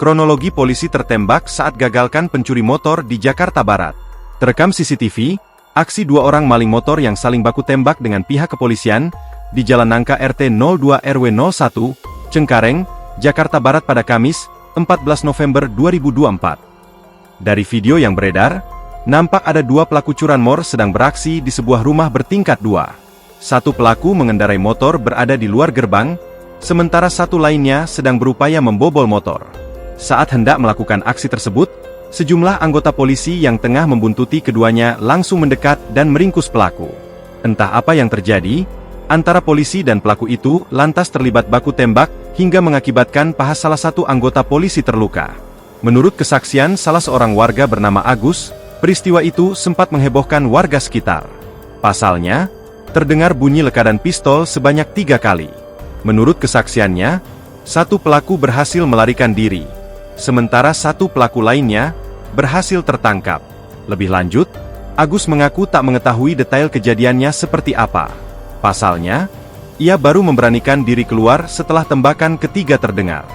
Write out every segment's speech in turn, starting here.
kronologi polisi tertembak saat gagalkan pencuri motor di Jakarta Barat. Terekam CCTV, aksi dua orang maling motor yang saling baku tembak dengan pihak kepolisian di Jalan Nangka RT 02 RW 01, Cengkareng, Jakarta Barat pada Kamis, 14 November 2024. Dari video yang beredar, nampak ada dua pelaku curanmor sedang beraksi di sebuah rumah bertingkat dua. Satu pelaku mengendarai motor berada di luar gerbang, sementara satu lainnya sedang berupaya membobol motor. Saat hendak melakukan aksi tersebut, sejumlah anggota polisi yang tengah membuntuti keduanya langsung mendekat dan meringkus pelaku. Entah apa yang terjadi, antara polisi dan pelaku itu lantas terlibat baku tembak hingga mengakibatkan paha salah satu anggota polisi terluka. Menurut kesaksian salah seorang warga bernama Agus, peristiwa itu sempat menghebohkan warga sekitar. Pasalnya, terdengar bunyi lekadan pistol sebanyak 3 kali. Menurut kesaksiannya, satu pelaku berhasil melarikan diri, sementara satu pelaku lainnya berhasil tertangkap. Lebih lanjut, Agus mengaku tak mengetahui detail kejadiannya seperti apa. Pasalnya, ia baru memberanikan diri keluar setelah tembakan ketiga terdengar.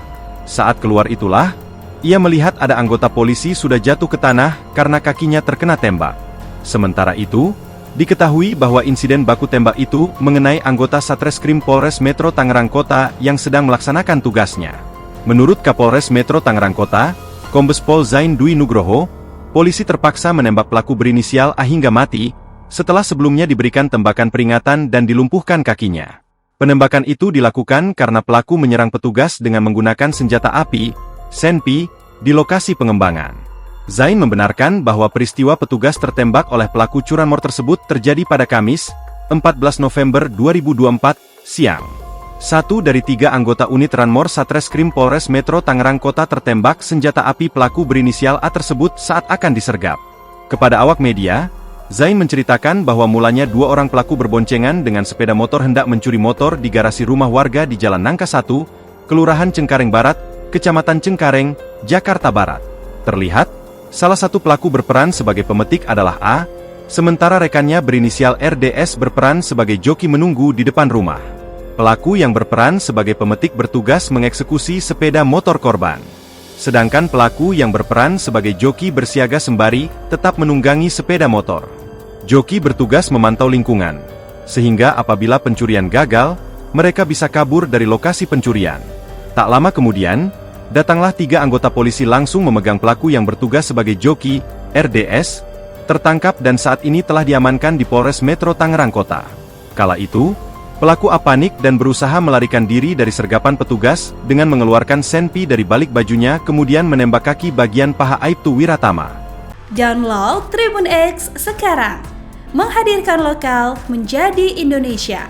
Saat keluar itulah, ia melihat ada anggota polisi sudah jatuh ke tanah karena kakinya terkena tembak. Sementara itu, diketahui bahwa insiden baku tembak itu mengenai anggota Satreskrim Polres Metro Tangerang Kota yang sedang melaksanakan tugasnya. Menurut Kapolres Metro Tangerang Kota, Kombes Pol Zain Dwi Nugroho, polisi terpaksa menembak pelaku berinisial A hingga mati, setelah sebelumnya diberikan tembakan peringatan dan dilumpuhkan kakinya. Penembakan itu dilakukan karena pelaku menyerang petugas dengan menggunakan senjata api, senpi, di lokasi pengembangan. Zain membenarkan bahwa peristiwa petugas tertembak oleh pelaku curanmor tersebut terjadi pada Kamis, 14 November 2024, siang. Satu dari 3 anggota unit Ranmor Satreskrim Polres Metro Tangerang Kota tertembak senjata api pelaku berinisial A tersebut saat akan disergap. Kepada awak media, Zain menceritakan bahwa mulanya 2 orang pelaku berboncengan dengan sepeda motor hendak mencuri motor di garasi rumah warga di Jalan Nangka 1, Kelurahan Cengkareng Barat, Kecamatan Cengkareng, Jakarta Barat. Terlihat, salah satu pelaku berperan sebagai pemetik adalah A, sementara rekannya berinisial RDS berperan sebagai joki menunggu di depan rumah. Pelaku yang berperan sebagai pemetik bertugas mengeksekusi sepeda motor korban. Sedangkan pelaku yang berperan sebagai joki bersiaga sembari tetap menunggangi sepeda motor. Joki bertugas memantau lingkungan, sehingga apabila pencurian gagal, mereka bisa kabur dari lokasi pencurian. Tak lama kemudian, datanglah 3 anggota polisi langsung memegang pelaku yang bertugas sebagai joki, RDS, tertangkap dan saat ini telah diamankan di Polres Metro Tangerang Kota. Kala itu, pelaku A panik dan berusaha melarikan diri dari sergapan petugas dengan mengeluarkan senpi dari balik bajunya kemudian menembak kaki bagian paha Aibtu Wiratama. Download Tribun X sekarang, menghadirkan lokal menjadi Indonesia.